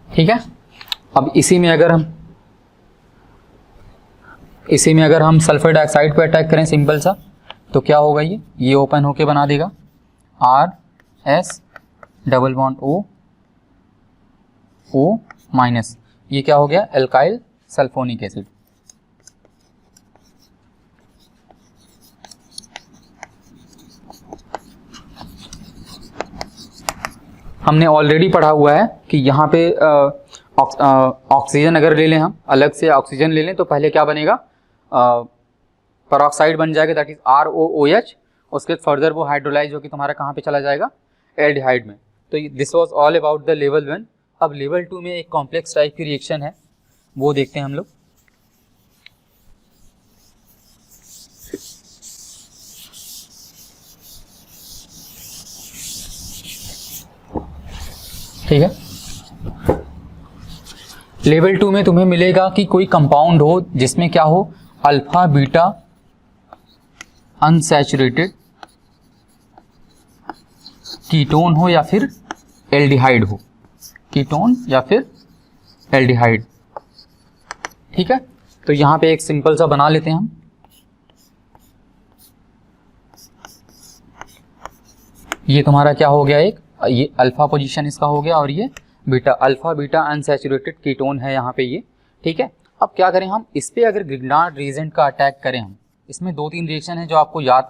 ठीक है। अब इसी में अगर हम सल्फर डाइऑक्साइड पे अटैक करें सिंपल सा, तो क्या होगा, ये ओपन होके बना देगा RS double bond O minus, ये क्या हो गया, एल्काइल सल्फोनिक एसिड, हमने ऑलरेडी पढ़ा हुआ है कि यहाँ पे ऑक्सीजन अगर ले लें, हम अलग से ऑक्सीजन ले लें तो पहले क्या बनेगा, पेरोक्साइड बन जाएगा, दैट इज ROOH, उसके बाद फर्दर वो हाइड्रोलाइज होकर तुम्हारा कहाँ पे चला जाएगा, एल्डिहाइड में। तो this was all about the level 1। अब लेवल 2 में एक कॉम्प्लेक्स टाइप की रिएक्शन है, वो देखते हैं हम लोग। ठीक है, लेवल 2 में तुम्हें मिलेगा कि कोई कंपाउंड हो जिसमें क्या हो, अल्फा बीटा अनसैचुरेटेड कीटोन हो या फिर एल्डिहाइड हो, कीटोन या फिर एल्डिहाइड, ठीक है। तो यहां पे एक सिंपल सा बना लेते हैं हम, ये तुम्हारा क्या हो गया, एक ये अल्फा पोजीशन इसका हो गया और ये beta, alpha beta unsaturated ketone है यहाँ पे ये, ठीक है। अब क्या करें हम, इस पे अगर ग्रिग्नार्ड रीजेंट का अटैक करें हम, इसमें 2-3 रिएक्शन है जो आपको याद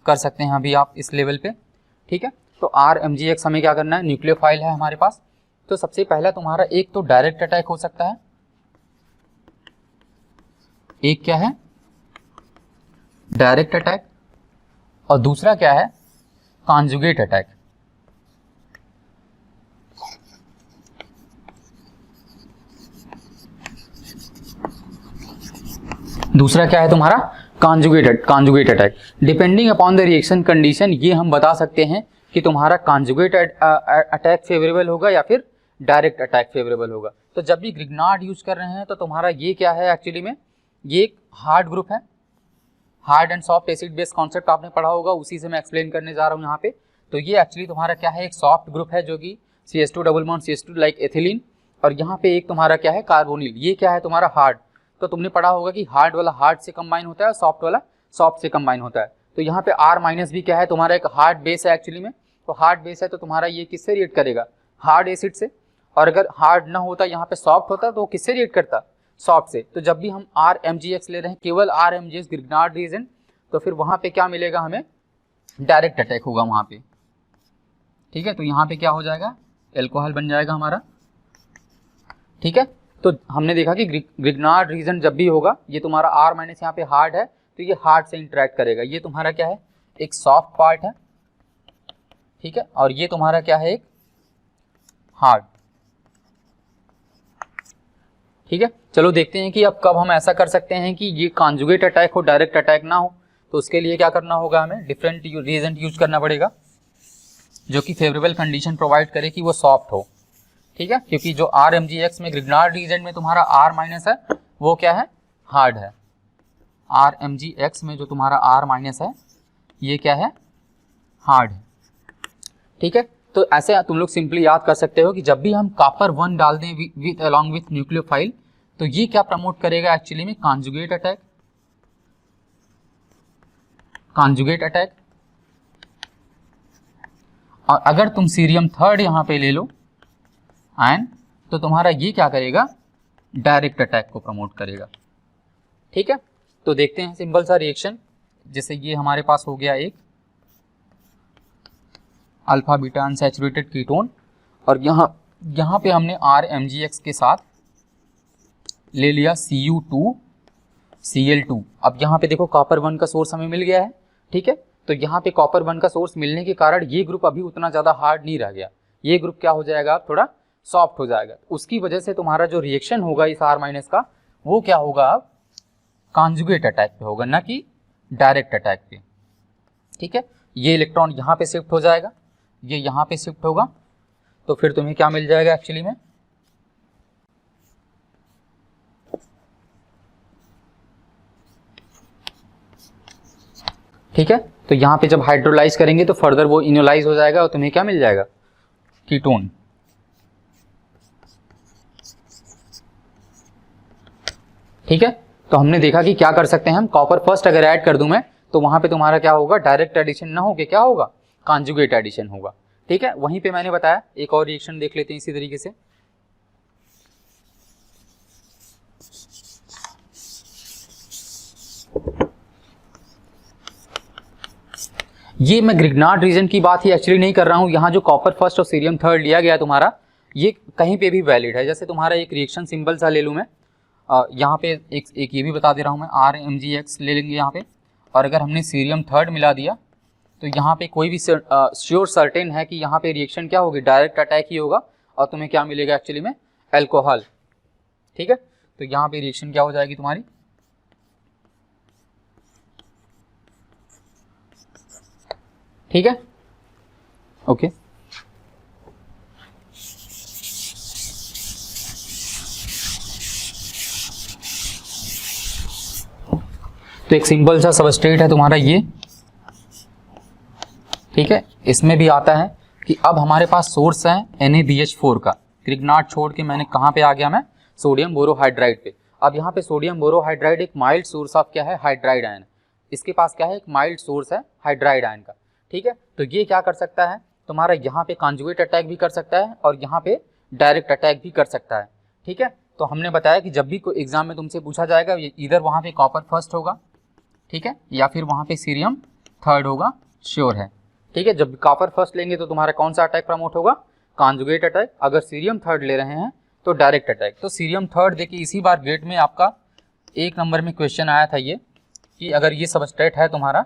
कर सकते हैं अभी आप इस लेवल पे, ठीक है। तो RMgX हमें क्या करना है, न्यूक्लियोफाइल है हमारे पास, तो सबसे पहला तुम्हारा एक तो डायरेक्ट अटैक हो सकता है, एक क्या है, डायरेक्ट अटैक, और दूसरा क्या है, कॉन्जुगेट अटैक। दूसरा क्या है तुम्हारा, conjugate attack. Depending upon the reaction condition, ये हम बता सकते हैं कि तुम्हारा कॉन्जुगेट अटैक फेवरेबल होगा या फिर डायरेक्ट अटैक फेवरेबल होगा। तो जब भी ग्रिग्नार्ड यूज कर रहे हैं तो तुम्हारा ये क्या है, एक्चुअली में ये एक हार्ड ग्रुप है, hard and soft acid base concept आपने पढ़ा होगा, उसी से मैं एक्सप्लेन करने जा रहा हूँ यहाँ पे। तो ये एक्चुअली तुम्हारा क्या है, एक सॉफ्ट ग्रुप है जो कि CH2 double bond CH2 like ethylene, और यहाँ पे एक तुम्हारा क्या है, कार्बोनिल। ये क्या है तुम्हारा हार्ड। तो तुमने पढ़ा होगा कि हार्ड वाला हार्ड से कंबाइन होता है और सॉफ्ट वाला सॉफ्ट से कंबाइन होता है। तो यहाँ पे R- भी क्या है, तुम्हारा एक हार्ड बेस है एक्चुअली में। तो हार्ड बेस है तो तुम्हारा ये किससे रिएक्ट करेगा, हार्ड एसिड से। और अगर हार्ड ना होता, यहाँ पे सॉफ्ट होता, तो किससे रिएक्ट करता, सॉफ्ट से। तो जब भी हम RMgX ले रहे हैं, केवल RMgX ग्रिग्नार्ड रीजन, तो फिर वहाँ पे क्या मिलेगा हमें, डायरेक्ट अटैक होगा वहाँ पे। ठीक है, तो यहाँ पे क्या हो जाएगा, एल्कोहल बन जाएगा हमारा। ठीक है, तो हमने देखा कि ग्रिग्नार्ड रीजन जब भी होगा, ये तुम्हारा R- यहाँ पे हार्ड है, तो ये हार्ड से इंटरेक्ट करेगा। ये तुम्हारा क्या है, एक सॉफ्ट पार्ट है। ठीक है, और ये तुम्हारा क्या है, एक हार्ड। ठीक है, चलो देखते हैं कि अब कब हम ऐसा कर सकते हैं कि ये कॉन्जुगेट अटैक हो, डायरेक्ट अटैक ना हो। तो उसके लिए क्या करना होगा, हमें डिफरेंट रीजन यूज करना पड़ेगा जो कि फेवरेबल कंडीशन प्रोवाइड करे कि वो सॉफ्ट हो। ठीक है, क्योंकि जो RMgX में ग्रिग्नार्ड रीजन में तुम्हारा R- है, वो क्या है, हार्ड है। RMgX में जो तुम्हारा R- है, ये क्या है, हार्ड है। ठीक है, तो ऐसे तुम लोग सिंपली याद कर सकते हो कि जब भी हम कॉपर 1 डाल दें विथ अलॉन्ग विथ न्यूक्लियोफाइल, तो ये क्या प्रमोट करेगा एक्चुअली में, कॉन्जुगेट अटैक। Conjugate attack. और अगर तुम सीरियम थर्ड यहाँ पे ले लो एंड, तो तुम्हारा ये क्या करेगा, डायरेक्ट अटैक को प्रमोट करेगा। ठीक है, तो देखते हैं सिंपल सा रिएक्शन। जैसे ये हमारे पास हो गया एक अल्फा बीटा अनसैचुरेटेड कीटोन, और यहाँ पे हमने RMgX के साथ ले लिया Cu2Cl2। अब यहाँ पे देखो कॉपर 1 का सोर्स हमें मिल गया है। ठीक है, तो यहाँ पे कॉपर 1 का सोर्स मिलने के कारण ये ग्रुप अभी उतना ज़्यादा हार्ड नहीं रह गया, ये ग्रुप क्या हो जाएगा, थोड़ा सॉफ्ट हो जाएगा। उसकी वजह से तुम्हारा जो रिएक्शन होगा इस R- का, वो क्या होगा, अब कॉन्जुगेट अटैक पे होगा, ना कि डायरेक्ट अटैक पे। ठीक है, ये इलेक्ट्रॉन यहाँ पे शिफ्ट हो जाएगा, ये यहाँ पे शिफ्ट होगा, तो फिर तुम्हें क्या मिल जाएगा एक्चुअली में, ठीक है। तो यहाँ पे जब हाइड्रोलाइज करेंगे तो फर्दर वो इनोलाइज हो जाएगा और तुम्हें क्या मिल जाएगा, कीटोन। ठीक है, तो हमने देखा कि क्या कर सकते हैं हम, कॉपर फर्स्ट अगर ऐड कर दूं मैं, तो वहां पे तुम्हारा क्या होगा, डायरेक्ट एडिशन ना होके क्या होगा, कॉन्जुगेट एडिशन होगा। ठीक है, वहीं पे मैंने बताया, एक और रिएक्शन देख लेते हैं इसी तरीके से। ये मैं ग्रिग्नार्ड रीजन की बात ही एक्चुअली नहीं कर रहा हूँ, यहाँ जो कॉपर फर्स्ट और सीरियम थर्ड लिया गया तुम्हारा, ये कहीं पे भी वैलिड है। जैसे तुम्हारा एक रिएक्शन सिंबल सा ले लूँ मैं, यहाँ पे एक ये भी बता दे रहा हूँ मैं, RMgX ले लेंगे यहाँ पे, और अगर हमने सीरियम थर्ड मिला दिया तो यहाँ पे कोई भी श्योर सर्टेन है कि यहाँ पे रिएक्शन क्या होगी, डायरेक्ट अटैक ही होगा, और तुम्हें क्या मिलेगा एक्चुअली में, एल्कोहल। ठीक है, तो यहाँ पे रिएक्शन क्या हो जाएगी तुम्हारी, ठीक है, ओके। तो एक सिंपल सा सबस्ट्रेट है तुम्हारा ये, ठीक है। इसमें भी आता है कि अब हमारे पास सोर्स है NaBH4 का, ग्रिग्नार्ड छोड़ के मैंने कहाँ पे आ गया मैं, सोडियम बोरोहाइड्राइड पे। अब यहाँ पे सोडियम बोरोहाइड्राइड एक माइल्ड सोर्स ऑफ क्या है, हाइड्राइड आयन। इसके पास क्या है, एक माइल्ड सोर्स है हाइड्राइड आयन का। ठीक है, तो ये क्या कर सकता है तुम्हारा, यहाँ पे कॉन्जुगेट अटैक भी कर सकता है और यहाँ पे डायरेक्ट अटैक भी कर सकता है। ठीक है, तो हमने बताया कि जब भी कोई एग्जाम में तुमसे पूछा जाएगा, इधर वहाँ पे कॉपर फर्स्ट होगा, ठीक है, या फिर वहाँ पे सीरियम थर्ड होगा, श्योर है। ठीक है, जब कॉपर फर्स्ट लेंगे तो तुम्हारा कौन सा अटैक प्रमोट होगा, कॉन्जुगेट अटैक। अगर सीरियम थर्ड ले रहे हैं तो डायरेक्ट अटैक। तो सीरियम थर्ड देखिए, इसी बार गेट में आपका 1 नंबर में क्वेश्चन आया था ये, कि अगर ये सबस्ट्रेट है तुम्हारा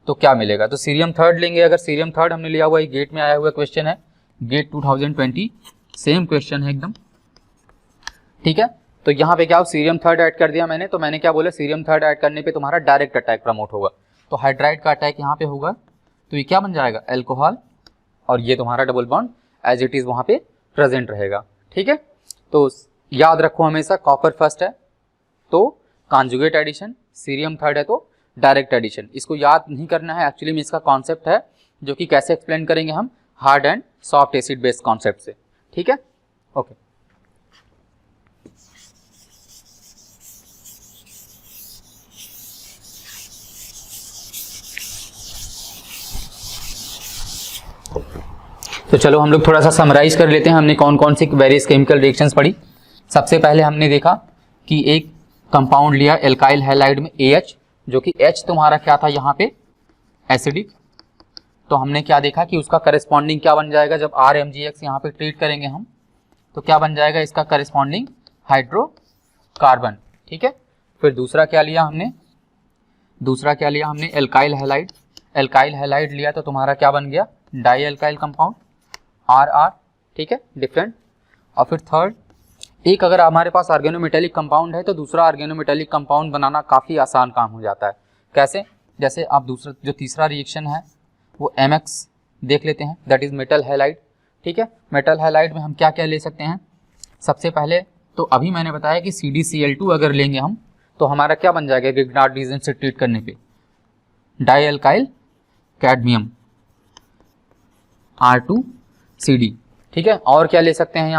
तो क्या मिलेगा। तो सीरियम थर्ड लेंगे, अगर सीरियम थर्ड हमने लिया हुआ है, गेट में आया हुआ क्वेश्चन है, गेट 2020 सेम क्वेश्चन है एकदम, ठीक है। तो यहाँ पे क्या हो, सीरियम थर्ड ऐड कर दिया मैंने, तो मैंने क्या बोला, सीरियम थर्ड ऐड करने पे तुम्हारा डायरेक्ट अटैक प्रमोट होगा, तो हाइड्राइड का अटैक यहाँ पे होगा, तो ये क्या बन जाएगा, अल्कोहल, और ये तुम्हारा double bond as it is वहाँ पे प्रेजेंट रहेगा, ठीक है। तो याद रखो हमेशा कॉपर फर्स्ट है तो कॉन्जुगेट एडिशन, सीरियम थर्ड है तो डायरेक्ट एडिशन। इसको याद नहीं करना है, एक्चुअली में इसका कॉन्सेप्ट है जो कि कैसे एक्सप्लेन करेंगे हम, hard and soft acid based concept से, ठीक है, ओके। तो चलो हम लोग थोड़ा सा समराइज कर लेते हैं, हमने कौन कौन सी वेरियस केमिकल रिएक्शंस पढ़ी। सबसे पहले हमने देखा कि एक कंपाउंड लिया एल्काइल हैलाइड में AH, जो कि H तुम्हारा क्या था यहाँ पे एसिडिक, तो हमने क्या देखा कि उसका करस्पॉन्डिंग क्या बन जाएगा, जब RMgX यहाँ पे ट्रीट करेंगे हम तो क्या बन जाएगा, इसका करस्पॉन्डिंग हाइड्रोकार्बन, ठीक है। फिर दूसरा क्या लिया हमने, एल्काइल हैलाइड, एल्काइल हैलाइड लिया तो तुम्हारा क्या बन गया, डाई एल्काइल कंपाउंड RR, ठीक है, डिफरेंट। और फिर थर्ड, एक अगर हमारे पास ऑर्गेनोमेटेलिक कंपाउंड है तो दूसरा ऑर्गेनोमेटेलिक कंपाउंड बनाना काफ़ी आसान काम हो जाता है। कैसे, जैसे आप दूसरा जो तीसरा रिएक्शन है वो MX देख लेते हैं, दैट इज मेटल हैलाइड, ठीक है। मेटल हैलाइड में हम क्या क्या ले सकते हैं, सबसे पहले तो अभी मैंने बताया कि CdCl2 अगर लेंगे हम तो हमारा क्या बन जाएगा, ग्रिग्नार्ड रीजन से ट्रीट करने पे डाई एल्काइल कैडमियम R2CD, ठीक है। और क्या ले सकते हैं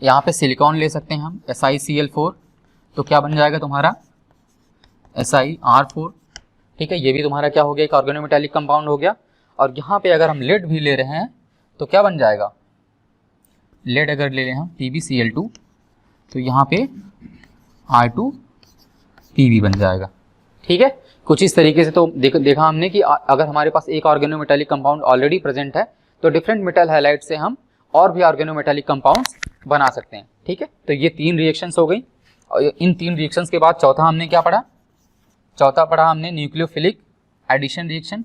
यहाँ पे सिलिकॉन ले सकते हैं हम SiCl4, तो क्या बन जाएगा तुम्हारा SiR4, ठीक है। ये भी तुम्हारा क्या हो गया, एक ऑर्गेनोमेटेलिक कंपाउंड हो गया। और यहाँ पे अगर हम लेड भी ले रहे हैं तो क्या बन जाएगा, लेड अगर ले रहे हैं हम PbCl2 तो यहाँ पे R2Pb बन जाएगा, ठीक है। कुछ इस तरीके से तो देखा हमने कि अगर हमारे पास एक ऑर्गेनोमेटेलिक कंपाउंड ऑलरेडी प्रेजेंट है तो डिफरेंट मेटल हैलाइड से हम और भी ऑर्गेनोमेटेलिक कंपाउंड्स बना सकते हैं, ठीक है। तो ये 3 रिएक्शंस हो गई, और इन 3 रिएक्शंस के बाद चौथा हमने क्या पढ़ा, चौथा पढ़ा हमने न्यूक्लियोफिलिक एडिशन रिएक्शन,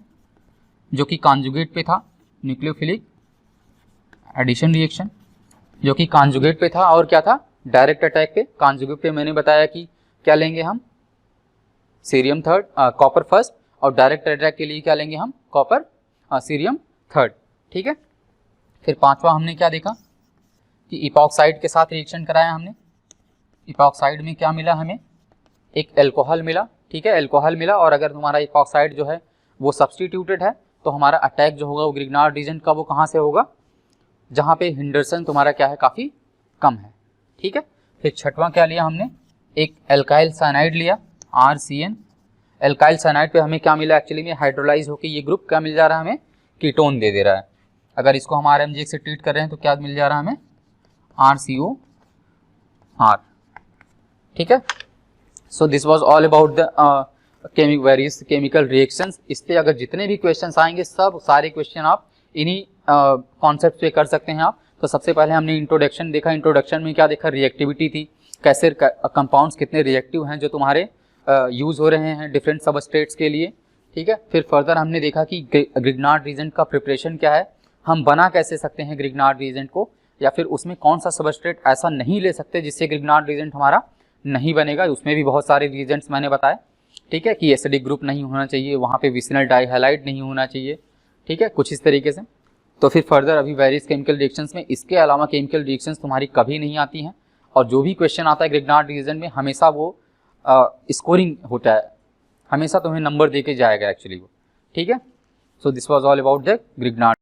जो कि कॉन्जुगेट पे था, न्यूक्लियोफिलिक एडिशन रिएक्शन जो कि कॉन्जुगेट पे था, और क्या था, डायरेक्ट अटैक पे। कॉन्जुगेट पे मैंने बताया कि क्या लेंगे हम, सीरियम थर्ड, कॉपर फर्स्ट, और डायरेक्ट अटैक के लिए क्या लेंगे हम, कॉपर सीरियम थर्ड, ठीक है। फिर पांचवा हमने क्या देखा कि इपॉक्साइड के साथ रिएक्शन कराया हमने, इपॉक्साइड में क्या मिला हमें, एक एल्कोहल मिला, ठीक है, एल्कोहल मिला। और अगर तुम्हारा इपॉक्साइड जो है वो सब्स्टिट्यूटेड है तो हमारा अटैक जो होगा वो ग्रिग्नार्ड रीजन का वो कहाँ से होगा, जहाँ पे हिंडरसन तुम्हारा क्या है, काफ़ी कम है, ठीक है। फिर छठवां क्या लिया हमने, एक एल्काइल साइनाइड लिया RCN, एल्काइल साइनाइड पे हमें क्या मिला, एक्चुअली में हाइड्रोलाइज होकर ये ग्रुप क्या मिल जा रहा है हमें, कीटोन दे रहा है। अगर इसको हम RMgX से ट्रीट कर रहे हैं तो क्या मिल जा रहा है हमें, RCOR, ठीक है। So this was all about the various chemical reactions. इस पे अगर जितने भी क्वेश्चंस आएंगे सब सारे क्वेश्चन आप इन्हीं कॉन्सेप्ट पे कर सकते हैं आप। तो सबसे पहले हमने इंट्रोडक्शन देखा, इंट्रोडक्शन में क्या देखा, रिएक्टिविटी थी, कैसे कंपाउंड्स कितने रिएक्टिव हैं जो तुम्हारे यूज़ हो रहे हैं डिफरेंट सबस्ट्रेट्स के लिए, ठीक है। फिर फर्दर हमने देखा कि ग्रिग्नार्ड रीजेंट का प्रिपरेशन क्या है, हम बना कैसे सकते हैं ग्रिग्नार्ड रीजेंट को, या फिर उसमें कौन सा सबस्ट्रेट ऐसा नहीं ले सकते जिससे ग्रिग्नार्ड रीजेंट हमारा नहीं बनेगा। उसमें भी बहुत सारे रीजेंट्स मैंने बताए, ठीक है, कि एसिडिक ग्रुप नहीं होना चाहिए, वहाँ पे विसिनल डाइहैलाइड नहीं होना चाहिए, ठीक है, कुछ इस तरीके से। तो फिर फर्दर अभी वेरियस केमिकल रिएक्शंस में इसके अलावा केमिकल रिएक्शंस तुम्हारी कभी नहीं आती हैं, और जो भी क्वेश्चन आता है ग्रिग्नार्ड रीजन में हमेशा वो स्कोरिंग होता है, हमेशा तुम्हें नंबर दे के जाएगा एक्चुअली वो, ठीक है। So this was all about the Grignard.